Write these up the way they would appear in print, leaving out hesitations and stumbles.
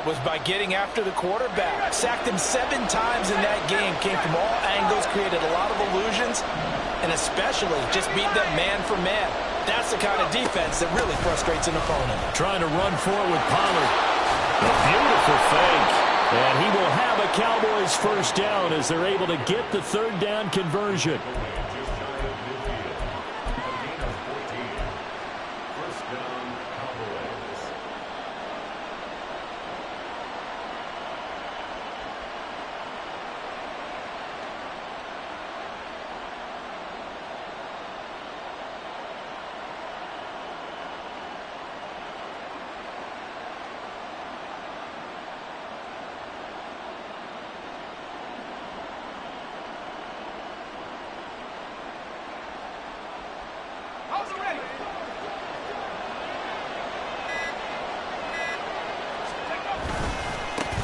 was by getting after the quarterback. Sacked him 7 times in that game. Came from all angles, created a lot of illusions, and especially just beat them man for man. That's the kind of defense that really frustrates an opponent. Trying to run for it with Pollard. A beautiful fake. And he will have a Cowboys first down as they're able to get the third down conversion.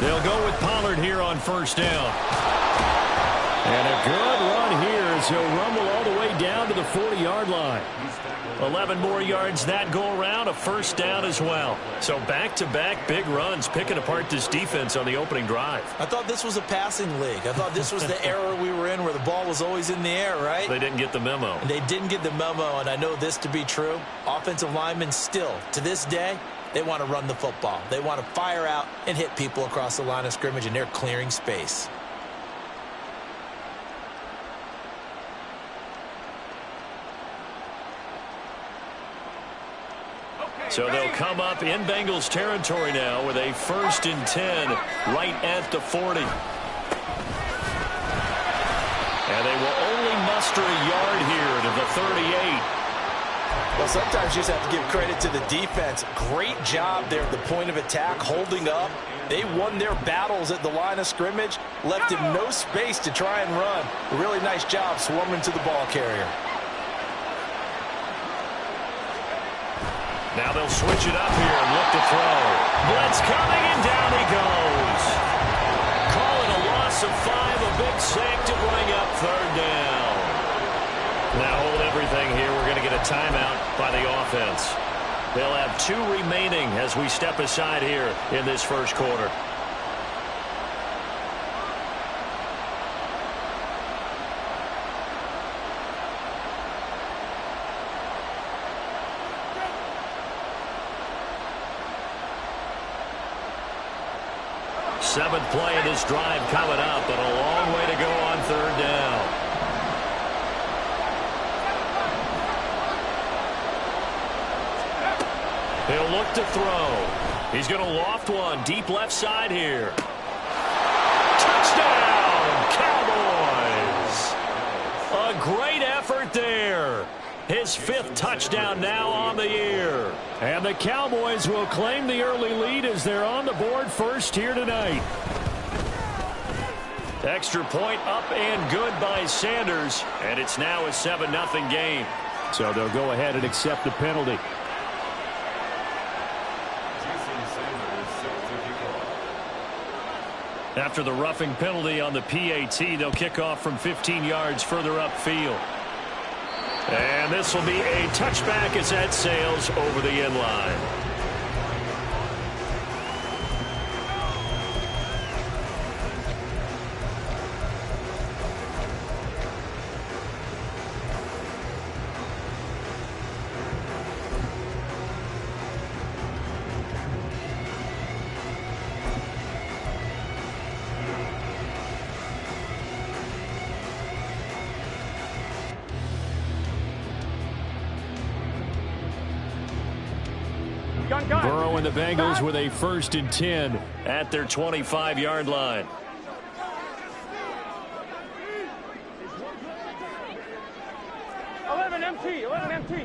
They'll go with Pollard here on first down. And a good run here as he'll rumble all the way down to the 40-yard line. 11 more yards that go around, a first down as well. So back-to-back big runs, picking apart this defense on the opening drive. I thought this was a passing league. I thought this was the era we were in where the ball was always in the air, right? They didn't get the memo. And they didn't get the memo, and I know this to be true. Offensive linemen still, to this day, they want to run the football. They want to fire out and hit people across the line of scrimmage, and they're clearing space. So they'll come up in Bengals territory now with a 1st and 10 right at the 40. And they will only muster a yard here to the 38. Well, sometimes you just have to give credit to the defense. Great job there at the point of attack, holding up. They won their battles at the line of scrimmage, left him no space to try and run. A really nice job swarming to the ball carrier. Now they'll switch it up here and look to throw. Blitz coming, and down he goes. Call it a loss of 5, a big sack to bring up third down. Now hold everything here. We're going to get a timeout by the offense. They'll have 2 remaining as we step aside here in this first quarter. Seventh play of this drive coming up, but a long way to go on third down. He'll look to throw. He's going to loft one deep left side here. Touchdown, Cowboys! A great effort there. His 5th touchdown now on the year. And the Cowboys will claim the early lead as they're on the board first here tonight. Extra point up and good by Sanders. And it's now a 7-0 game. So they'll go ahead and accept the penalty. After the roughing penalty on the PAT, they'll kick off from 15 yards further upfield. And this will be a touchback as that sails over the end line. Burrow and the Bengals with a 1st and 10 at their 25-yard line. empty.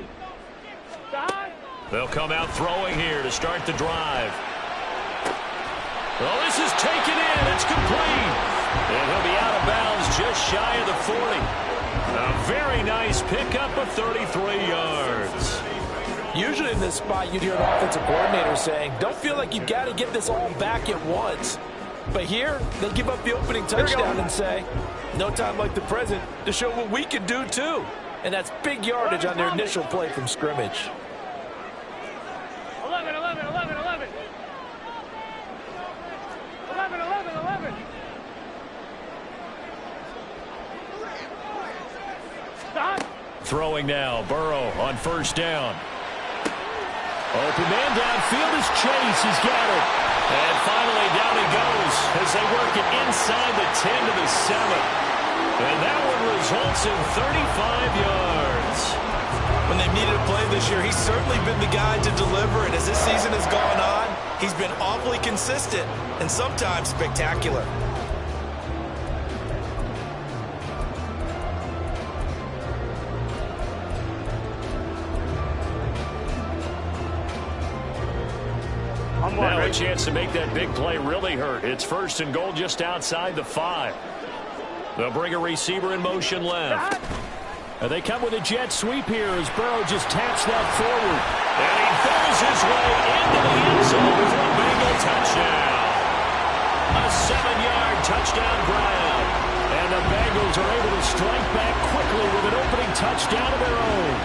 They'll come out throwing here to start the drive. Well, this is taken in. It's complete. And he'll be out of bounds just shy of the 40. A very nice pickup of 33 yards. Usually in this spot, you'd hear an offensive coordinator saying, don't feel like you've got to get this all back at once. But here, they give up the opening touchdown and say, no time like the present to show what we can do too. And that's big yardage on their initial play from scrimmage. 11. Throwing now, Burrow on first down. Open man downfield is Chase. He's got it. And finally down he goes as they work it inside the 10 to the 7. And that one results in 35 yards. When they needed a play this year, he's certainly been the guy to deliver. And as this season has gone on, he's been awfully consistent and sometimes spectacular. Now a chance to make that big play really hurt. It's first and goal just outside the 5. They'll bring a receiver in motion left. And they come with a jet sweep here as Burrow just taps that forward. And he throws his way into the end zone for a Bengal touchdown. A 7-yard touchdown grab. And the Bengals are able to strike back quickly with an opening touchdown of their own.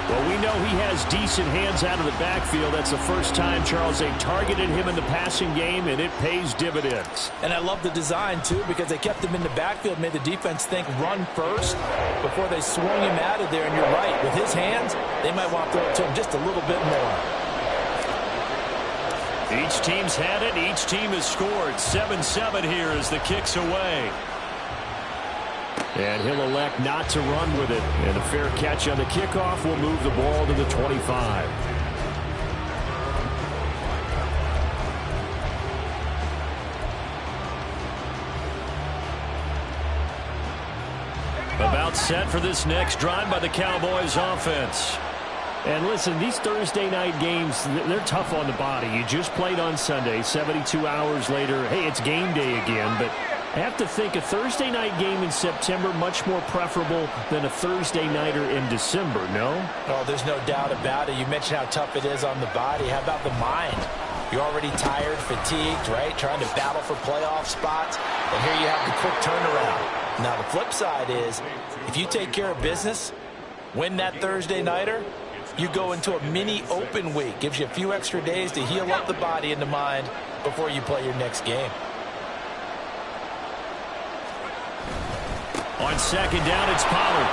Well, we know he has decent hands out of the backfield. That's the first time, Charles, they targeted him in the passing game, and it pays dividends. And I love the design, too, because they kept him in the backfield, made the defense think run first before they swung him out of there. And you're right, with his hands, they might want to throw it to him just a little bit more. Each team's had it. Each team has scored. 7-7 here as the kick's away. And he'll elect not to run with it. And a fair catch on the kickoff will move the ball to the 25. About set for this next drive by the Cowboys offense. And listen, these Thursday night games, they're tough on the body. You just played on Sunday, 72 hours later. Hey, it's game day again, but I have to think a Thursday night game in September much more preferable than a Thursday nighter in December, no? Oh, there's no doubt about it. You mentioned how tough it is on the body. How about the mind? You're already tired, fatigued, right? Trying to battle for playoff spots. And here you have the quick turnaround. Now, the flip side is, if you take care of business, win that Thursday nighter, you go into a mini open week. Gives you a few extra days to heal up the body and the mind before you play your next game. On second down, it's Pollard.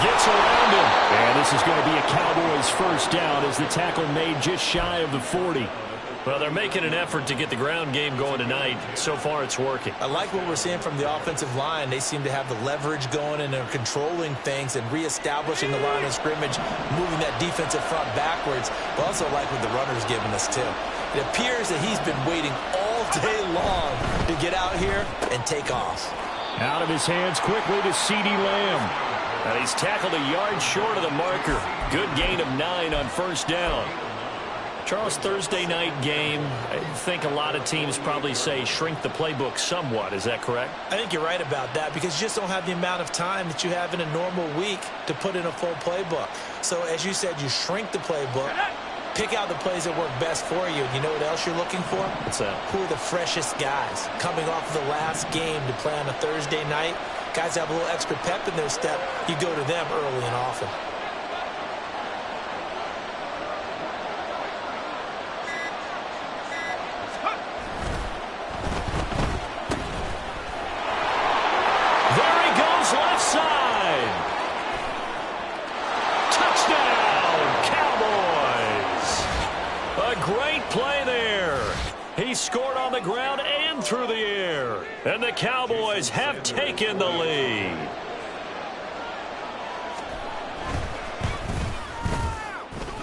Gets around him. And this is going to be a Cowboys first down as the tackle made just shy of the 40. Well, they're making an effort to get the ground game going tonight. So far, it's working. I like what we're seeing from the offensive line. They seem to have the leverage going, and they're controlling things and reestablishing the line of scrimmage, moving that defensive front backwards. But also like what the runner's giving us, too. It appears that he's been waiting all day long to get out here and take off. Out of his hands quickly to CeeDee Lamb. And he's tackled a yard short of the marker. Good gain of 9 on first down. Charles, Thursday night game, I think a lot of teams probably say shrink the playbook somewhat. Is that correct? I think you're right about that because you just don't have the amount of time that you have in a normal week to put in a full playbook. So, as you said, you shrink the playbook, pick out the plays that work best for you. And you know what else you're looking for? What's that? Who are the freshest guys coming off of the last game to play on a Thursday night? Guys have a little extra pep in their step. You go to them early and often. Left side. Touchdown, Cowboys. A great play there. He scored on the ground and through the air. And the Cowboys have taken the lead.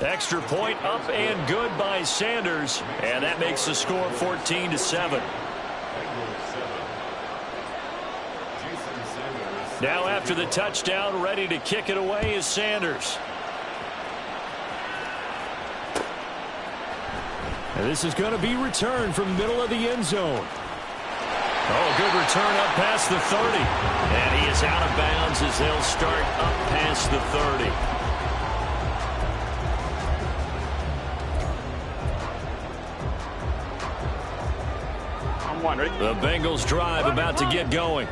Extra point up and good by Sanders. And that makes the score 14-7. Now after the touchdown, ready to kick it away is Sanders. And this is going to be returned from the middle of the end zone. Oh, good return up past the 30. And he is out of bounds as they'll start up past the 30. The Bengals drive about to get going.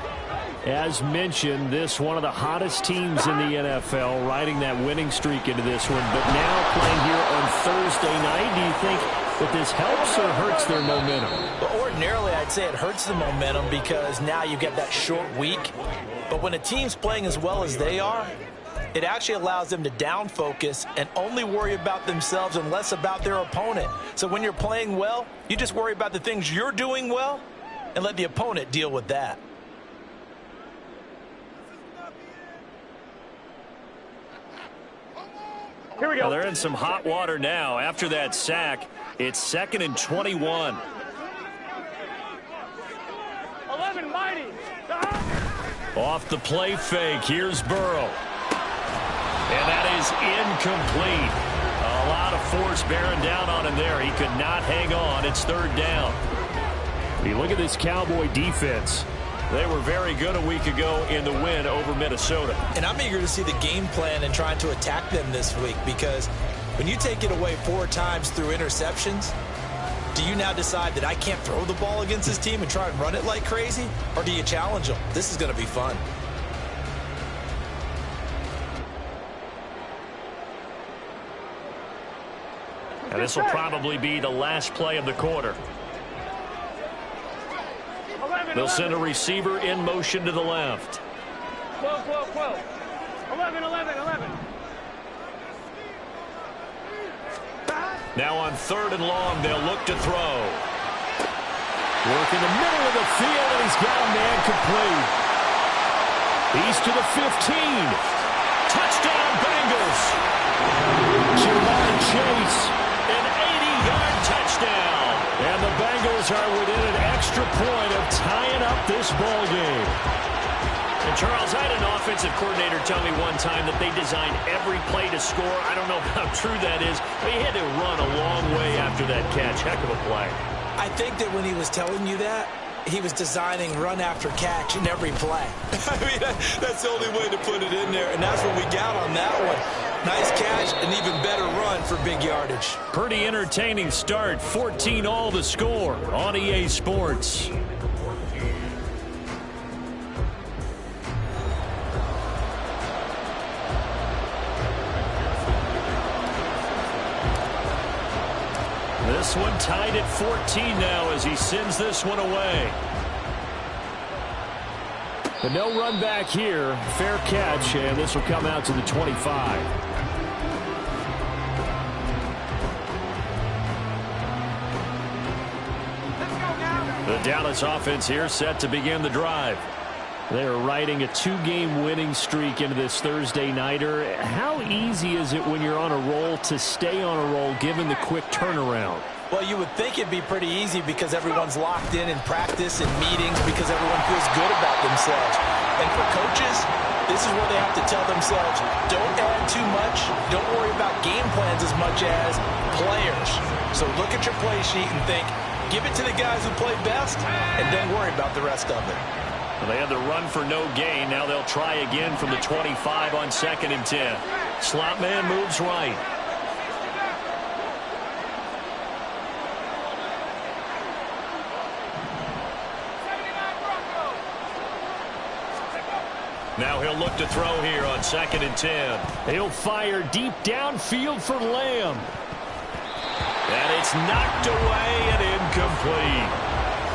As mentioned, this one of the hottest teams in the NFL, riding that winning streak into this one. But now playing here on Thursday night, do you think But this helps or hurts their momentum? Well, ordinarily, I'd say it hurts the momentum because now you get that short week. But when a team's playing as well as they are, it actually allows them to down focus and only worry about themselves and less about their opponent. So when you're playing well, you just worry about the things you're doing well and let the opponent deal with that. Here we go. Well, they're in some hot water now. After that sack, it's 2nd and 21. 11, mighty. Off the play fake. Here's Burrow. And that is incomplete. A lot of force bearing down on him there. He could not hang on. It's 3rd down. You look at this Cowboy defense. They were very good a week ago in the win over Minnesota. And I'm eager to see the game plan and trying to attack them this week, because when you take it away 4 times through interceptions, do you now decide that I can't throw the ball against this team and try and run it like crazy? Or do you challenge them? This is going to be fun. And this will probably be the last play of the quarter. They'll send a receiver in motion to the left. 12, 12, 12. 11, 11, 11. Now on 3rd and long, they'll look to throw. Work in the middle of the field, and he's got a man complete. He's to the 15. Touchdown, Bengals. Jamar Chase, an 80-yard touchdown. And the Bengals are within an extra point of tying up this ball game. And Charles, I had an offensive coordinator tell me one time that they designed every play to score. I don't know how true that is, but he had to run a long way after that catch. Heck of a play. I think that when he was telling you that, he was designing run after catch in every play. I mean, that's the only way to put it in there, and that's what we got on that one. Nice catch, an even better run for big yardage. Pretty entertaining start. 14-all the score on EA Sports. This one tied at 14 now as he sends this one away. But no run back here. Fair catch, and this will come out to the 25. The Dallas offense here set to begin the drive. They are riding a 2-game winning streak into this Thursday nighter. How easy is it when you're on a roll to stay on a roll given the quick turnaround? Well, you would think it'd be pretty easy because everyone's locked in practice and meetings because everyone feels good about themselves. And for coaches, this is where they have to tell themselves, don't add too much. Don't worry about game plans as much as players. So look at your play sheet and think, give it to the guys who play best, and don't worry about the rest of it. Well, they had the run for no gain. Now they'll try again from the 25 on 2nd and 10. Slot man moves right. Now he'll look to throw here on 2nd and 10. He'll fire deep downfield for Lamb. And it's knocked away and incomplete.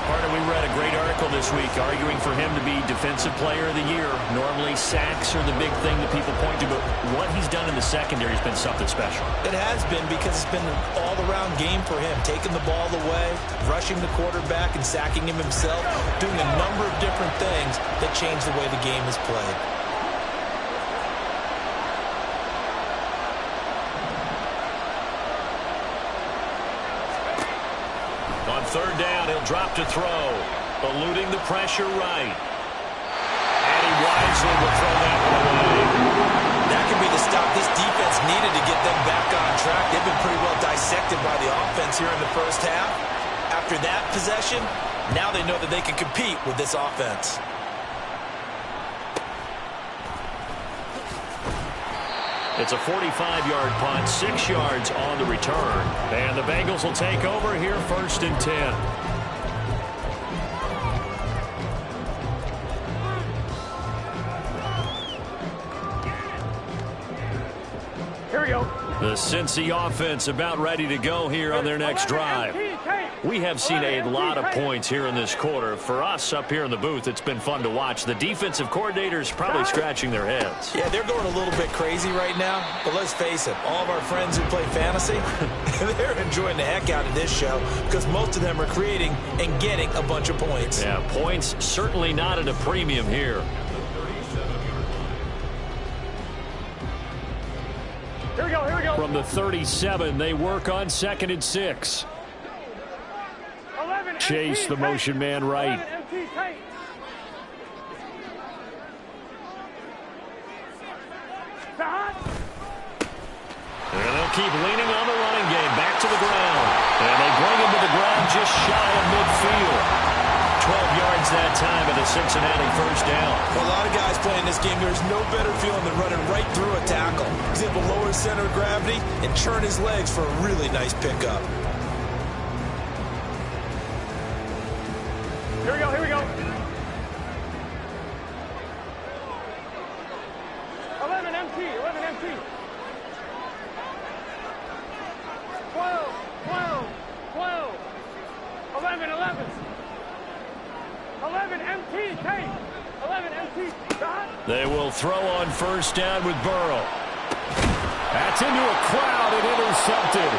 Carter, we read a great article this week arguing for him to be Defensive Player of the Year. Normally sacks are the big thing that people point to, but what he's done in the secondary has been something special. It has been because it's been an all-around game for him, taking the ball away, rushing the quarterback and sacking him himself, doing a number of different things that change the way the game is played. On 3rd down, he'll drop to throw, eluding the pressure right. And he wisely will throw that one away. That could be the stop this defense needed to get them back on track. They've been pretty well dissected by the offense here in the first half. After that possession, now they know that they can compete with this offense. It's a 45-yard punt, 6 yards on the return. And the Bengals will take over here 1st and 10. Here we go. The Cincy offense about ready to go here on their next drive. We have seen a lot of points here in this quarter. For us up here in the booth, it's been fun to watch. The defensive coordinators probably scratching their heads. Yeah, they're going a little bit crazy right now. But let's face it, all of our friends who play fantasy, they're enjoying the heck out of this show because most of them are creating and getting a bunch of points. Yeah, points certainly not at a premium here. Here we go, here we go. From the 37, they work on 2nd and 6. Chase the motion man right. And they'll keep leaning on the running game. Back to the ground. And they bring him to the ground just shy of midfield. 12 yards that time at a Cincinnati first down. For a lot of guys playing this game, there's no better feeling than running right through a tackle. He's able to lower his center of gravity and churn his legs for a really nice pickup. Here we go, here we go. 11 MT, 11 MT. 12, 12, 12. 11, 11. 11 MT, Kate. 11 MT. They will throw on first down with Burrow. That's into a crowd and intercepted.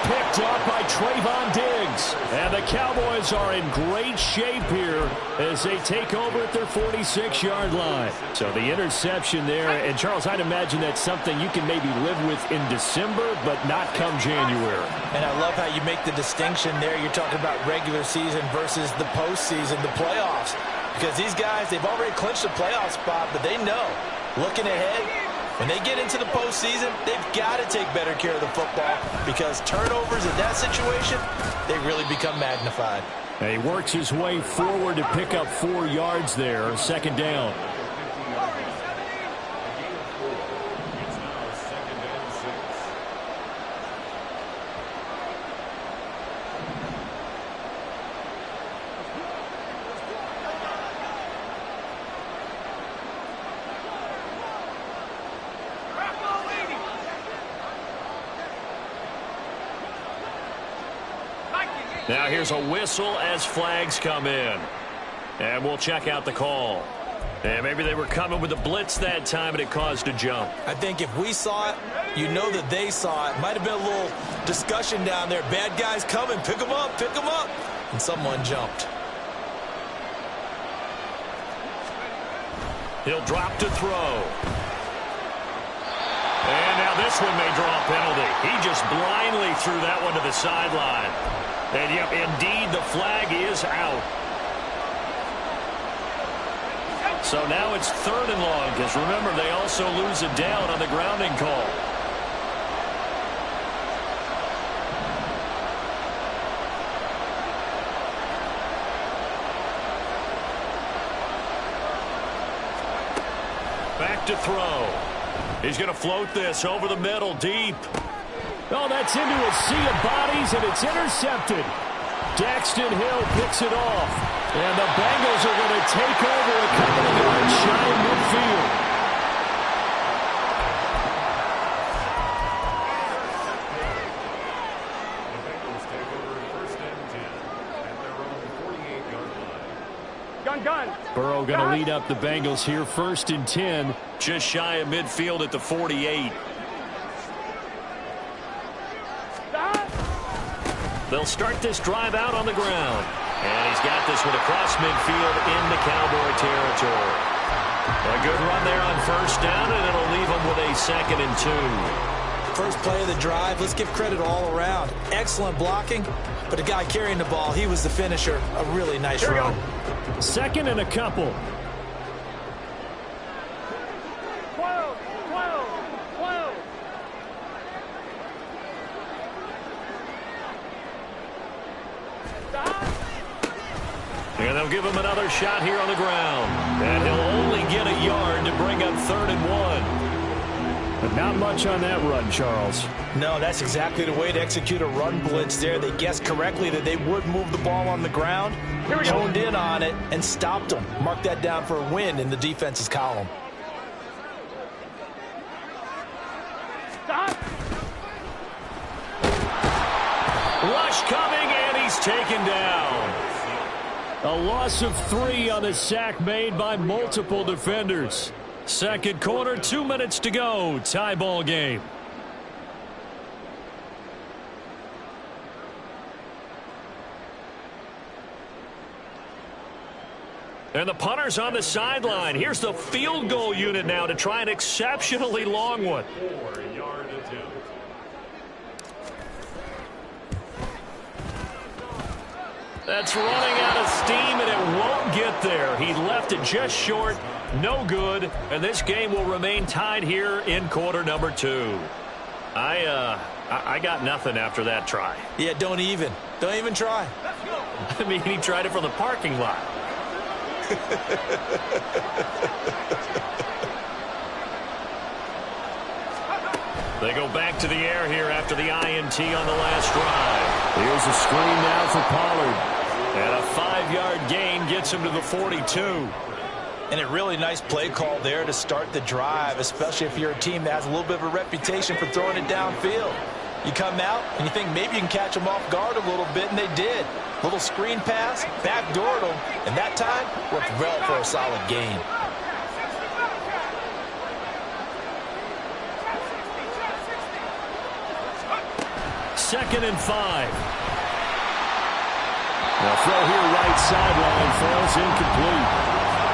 Picked up by Trayvon Diggs. And the Cowboys are in great shape here as they take over at their 46-yard line. So the interception there. And, Charles, I'd imagine that's something you can maybe live with in December, but not come January. And I love how you make the distinction there. You're talking about regular season versus the postseason, the playoffs. Because these guys, they've already clinched the playoff spot, but they know, looking ahead, when they get into the postseason, they've got to take better care of the football because turnovers in that situation, they really become magnified. And he works his way forward to pick up 4 yards there, 2nd down. Now here's a whistle as flags come in. And we'll check out the call. And maybe they were coming with a blitz that time and it caused a jump. I think if we saw it, you know that they saw it. Might have been a little discussion down there. Bad guys coming. Pick them up. Pick them up. And someone jumped. He'll drop to throw. And now this one may draw a penalty. He just blindly threw that one to the sideline. And, yep, indeed, the flag is out. So now it's 3rd and long, because remember, they also lose it down on the grounding call. Back to throw. He's going to float this over the middle, deep. Oh, that's into a sea of bodies, and it's intercepted. Daxton Hill picks it off. And the Bengals are going to take over a couple of yards shy of midfield. Gun. Burrow going to lead up the Bengals here, 1st and 10. Just shy of midfield at the 48. They'll start this drive out on the ground. And he's got this one across midfield into Cowboy territory. A good run there on first down, and it'll leave him with a 2nd and 2. First play of the drive, let's give credit all around. Excellent blocking, but the guy carrying the ball, he was the finisher. A really nice run. 2nd and a couple. 12. And they'll give him another shot here on the ground. And he'll only get a yard to bring up 3rd and 1. But not much on that run, Charles. No, that's exactly the way to execute a run blitz there. They guessed correctly that they would move the ball on the ground, honed in on it, and stopped them. Mark that down for a win in the defense's column. Stop. rush coming, and he's taken down. A loss of 3 on the sack made by multiple defenders. Second quarter, 2 minutes to go. Tie ball game. And the punter's on the sideline. Here's the field goal unit now to try an exceptionally long one. 4-yard attempt. That's running out of steam, and it won't get there. He left it just short. No good. And this game will remain tied here in quarter number 2. I got nothing after that try. Yeah, don't even try. I mean, he tried it from the parking lot. They go back to the air here after the INT on the last drive. Here's a screen now for Pollard. And a 5-yard gain gets him to the 42. And a really nice play call there to start the drive, especially if you're a team that has a little bit of a reputation for throwing it downfield. You come out and you think maybe you can catch them off guard a little bit, and they did. Little screen pass, backdoored them, and that time worked well for a solid gain. Second and 5. The throw here right sideline falls incomplete.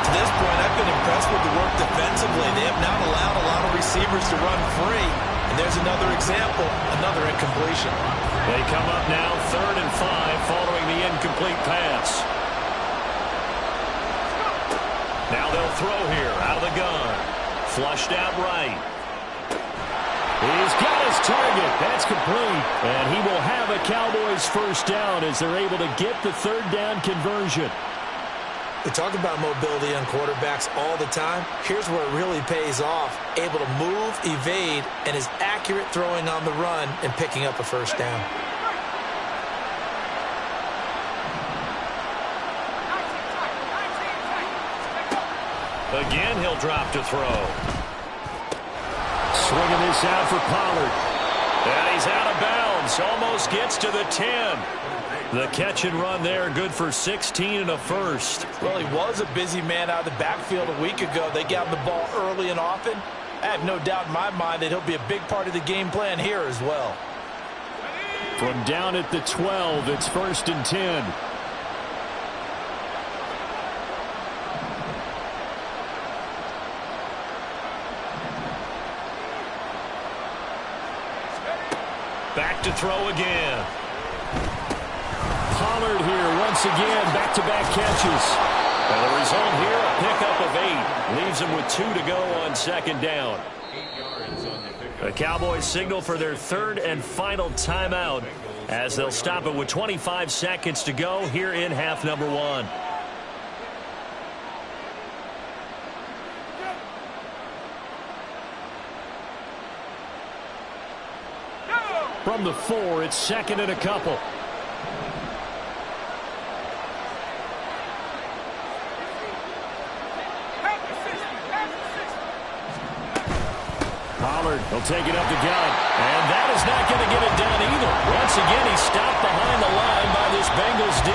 To this point, I've been impressed with the work defensively. They have not allowed a lot of receivers to run free. And there's another example, another incompletion. They come up now, 3rd and 5, following the incomplete pass. Now they'll throw here, out of the gun. Flushed out right. He's got his target. That's complete. And he will have a Cowboys first down as they're able to get the 3rd down conversion. We talk about mobility on quarterbacks all the time. Here's where it really pays off. Able to move, evade, and is accurate throwing on the run and picking up a first down. Again, he'll drop to throw. Swinging this out for Pollard. And he's out of bounds. Almost gets to the 10. The catch and run there, good for 16 and a first. Well, he was a busy man out of the backfield a week ago. They got him the ball early and often. I have no doubt in my mind that he'll be a big part of the game plan here as well. From down at the 12, it's 1st and 10. Back to throw again. Pollard here once again, back-to-back catches. And the result here, a pickup of 8. Leaves him with 2 to go on 2nd down. The Cowboys signal for their 3rd and final timeout as they'll stop it with 25 seconds to go here in half number 1. From the 4, it's 2nd and a couple. Pollard will take it up the gut. And that is not going to get it done either. Once again, he's stopped behind the line by this Bengals D.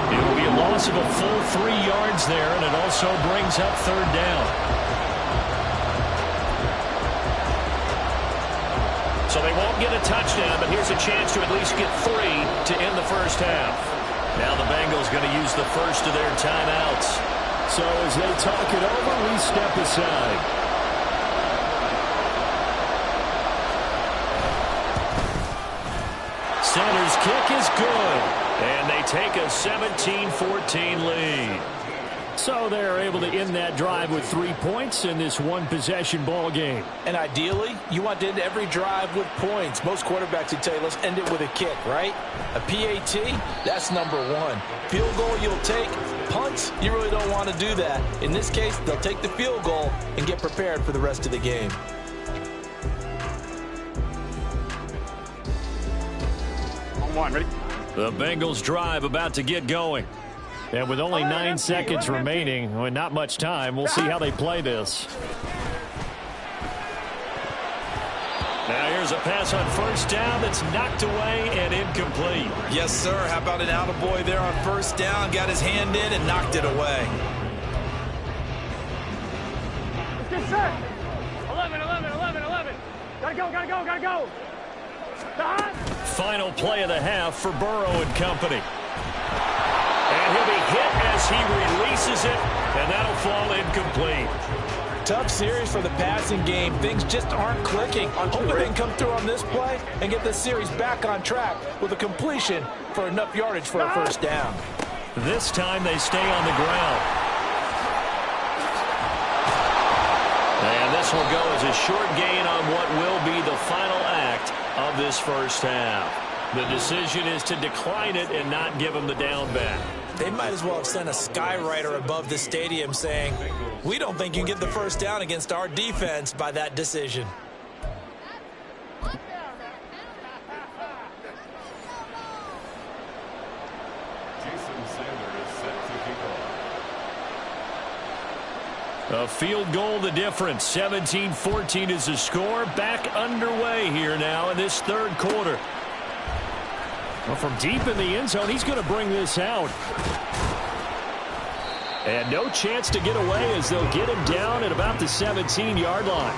It will be a loss of a full 3 yards there, and it also brings up 3rd down. So they won't get a touchdown, but here's a chance to at least get 3 to end the first half. Now the Bengals going to use the first of their timeouts. So as they talk it over, we step aside. Center's kick is good, and they take a 17-14 lead. So they're able to end that drive with 3 points in this one-possession ball game. And ideally, you want to end every drive with points. Most quarterbacks would tell you, let's end it with a kick, right? A PAT, that's number 1. Field goal you'll take. Punts, you really don't want to do that. In this case, they'll take the field goal and get prepared for the rest of the game. Ready? The Bengals drive about to get going. And with only 9 seconds remaining, and not much time, we'll see how they play this. Now here's There's a pass on first down that's knocked away and incomplete. Yes, sir. How about an attaboy there on first down? Got his hand in and knocked it away. Yes, sir. 11, 11, 11, 11. Gotta go, gotta go, gotta go. Final play of the half for Burrow and company. And he'll be hit as he releases it, and that'll fall incomplete. Tough series for the passing game. Things just aren't clicking. Hoping they can come through on this play and get this series back on track with a completion for enough yardage for a first down. This time they stay on the ground. And this will go as a short gain on what will be the final act of this first half. The decision is to decline it and not give him the down back. They might as well have sent a skywriter above the stadium saying, we don't think you can get the first down against our defense by that decision. A field goal the difference. 17-14 is the score. Back underway here now in this third quarter. Well, from deep in the end zone, he's going to bring this out. And no chance to get away as they'll get him down at about the 17-yard line.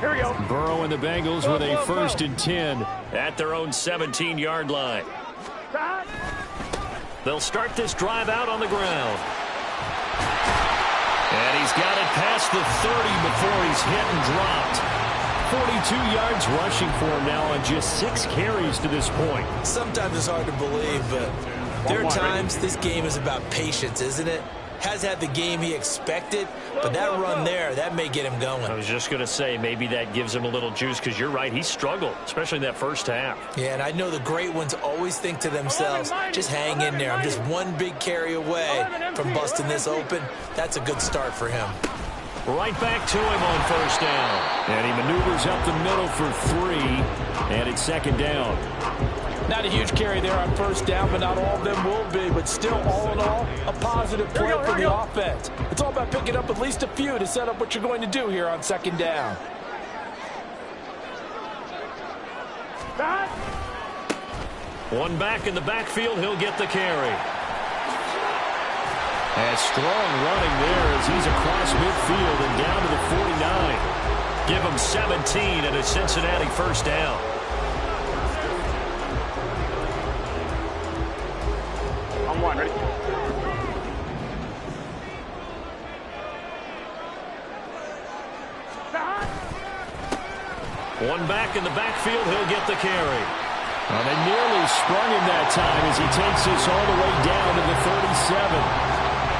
Here we go. Burrow and the Bengals with a 1st and 10 at their own 17-yard line. They'll start this drive out on the ground. And he's got it past the 30 before he's hit and dropped. 42 yards rushing for him now on just 6 carries to this point. Sometimes it's hard to believe, but there are times this game is about patience, isn't it? Has had the game he expected, but that run there, that may get him going. I was just going to say, maybe that gives him a little juice, because you're right, he struggled, especially in that first half. Yeah, and I know the great ones always think to themselves, just hang in there. I'm just one big carry away from busting this open. That's a good start for him. Right back to him on first down. And he maneuvers up the middle for 3, and it's 2nd down. Not a huge carry there on first down, but not all of them will be. But still, all in all, a positive play for the offense. It's all about picking up at least a few to set up what you're going to do here on 2nd down. One back in the backfield, he'll get the carry. And strong running there as he's across midfield and down to the 49. Give him 17 and a Cincinnati first down. On one, ready? One back in the backfield, he'll get the carry. Well, they nearly sprung him that time as he takes this all the way down to the 37.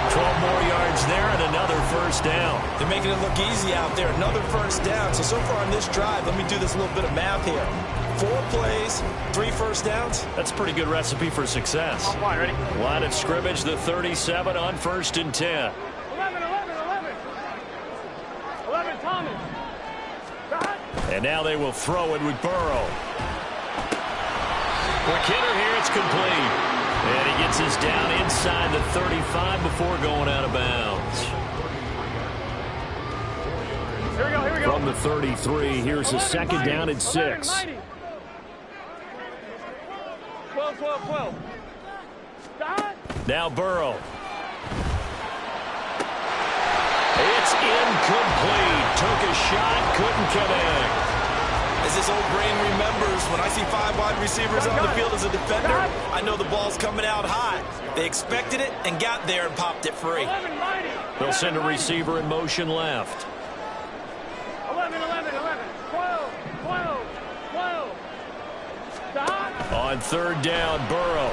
12 more yards there and another first down. They're making it look easy out there. Another first down. So far on this drive, let me do this little bit of math here. 4 plays, 3 first downs. That's a pretty good recipe for success. On one, ready? Line of scrimmage, the 37 on 1st and 10. 11, 11, 11. 11, Thomas. And now they will throw it with Burrow. Quick hitter here, it's complete. And he gets us down inside the 35 before going out of bounds. Here we go, here we go. From the 33, here's a 2nd down and 6. 12, 12, 12. Now Burrow. It's incomplete. Took a shot, couldn't connect. As this old brain remembers, when I see 5 wide receivers on the field as a defender, I know the ball's coming out hot. They expected it and got there and popped it free. They'll send a receiver in motion left. 11, 11, 11. 12, 12, 12. On 3rd down, Burrow.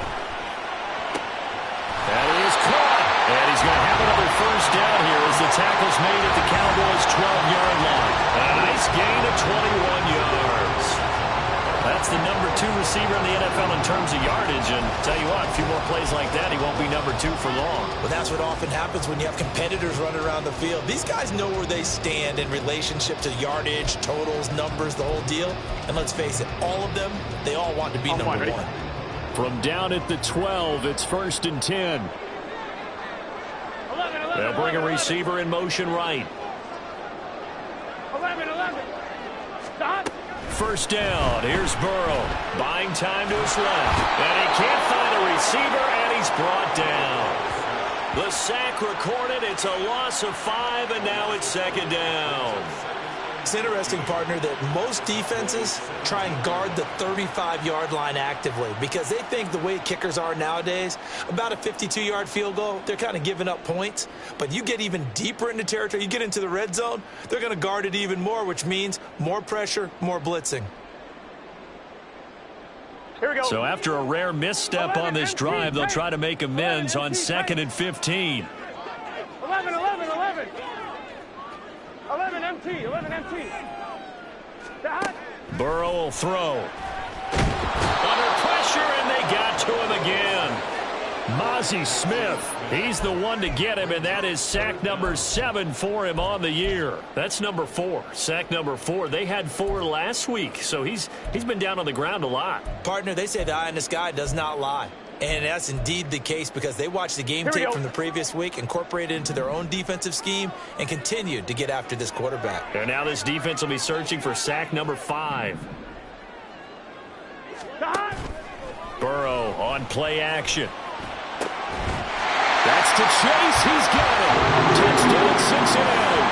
That is caught. And he's going to have another first down here as the tackle's made at the Cowboys' 12-yard line. A nice gain of 21 yards. That's the number 2 receiver in the NFL in terms of yardage. And tell you what, a few more plays like that, he won't be number 2 for long. Well, that's what often happens when you have competitors running around the field. These guys know where they stand in relationship to yardage, totals, numbers, the whole deal. And let's face it, all of them, they all want to be number 1. From down at the 12, it's 1st and 10. 11, They'll bring a receiver in motion right. 11. Stop. First down. Here's Burrow. Buying time to his left. And he can't find a receiver, and he's brought down. The sack recorded. It's a loss of 5, and now it's second down. It's interesting, partner, that most defenses try and guard the 35-yard line actively because they think the way kickers are nowadays, about a 52-yard field goal, they're kind of giving up points. But you get even deeper into territory, you get into the red zone, they're going to guard it even more, which means more pressure, more blitzing. Here we go. So after a rare misstep on this drive, they'll try to make amends on 2nd and 15. 11. 11 MT. Stop. Burrow will throw. Under pressure, and they got to him again. Mozzie Smith, he's the one to get him, and that is sack number 7 for him on the year. That's number 4, sack number 4. They had 4 last week, so he's been down on the ground a lot. Partner, they say the eye in the sky does not lie. And that's indeed the case because they watched the game tape from the previous week, incorporated it into their own defensive scheme, and continued to get after this quarterback. And now this defense will be searching for sack number 5. Stop. Burrow on play action. That's to Chase. He's got it. Touchdown, Cincinnati.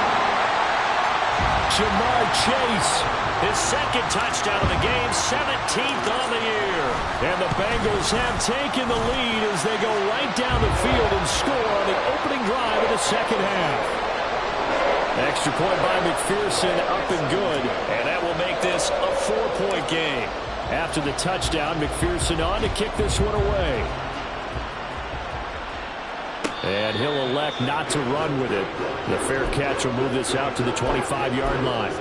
Jamar Chase. His second touchdown of the game, 17th on the year. And the Bengals have taken the lead as they go right down the field and score on the opening drive of the second half. Extra point by McPherson, up and good. And that will make this a 4-point game. After the touchdown, McPherson on to kick this one away. And he'll elect not to run with it. The fair catch will move this out to the 25-yard line.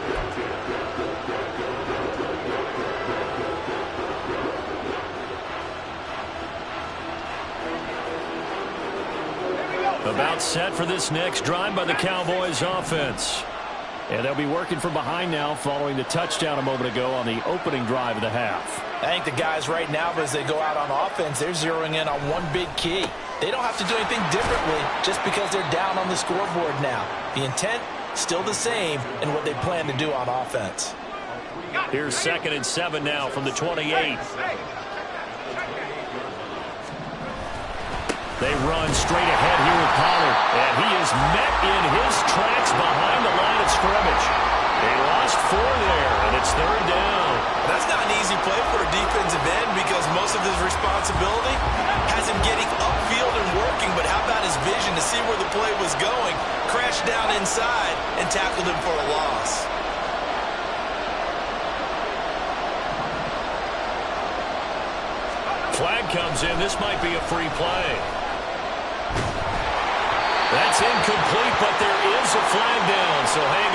About set for this next drive by the Cowboys offense. And they'll be working from behind now following the touchdown a moment ago on the opening drive of the half. I think the guys right now, as they go out on offense, they're zeroing in on one big key. They don't have to do anything differently just because they're down on the scoreboard now. The intent, still the same in what they plan to do on offense. Here's 2nd and 7 now from the 28. They run straight ahead here with Pollard. And he is met in his tracks behind the line of scrimmage. They lost 4 there, and it's 3rd down. That's not an easy play for a defensive end because most of his responsibility has him getting upfield and working. But how about his vision to see where the play was going? Crashed down inside and tackled him for a loss. Flag comes in. This might be a free play. That's incomplete, but there is a flag down, so hang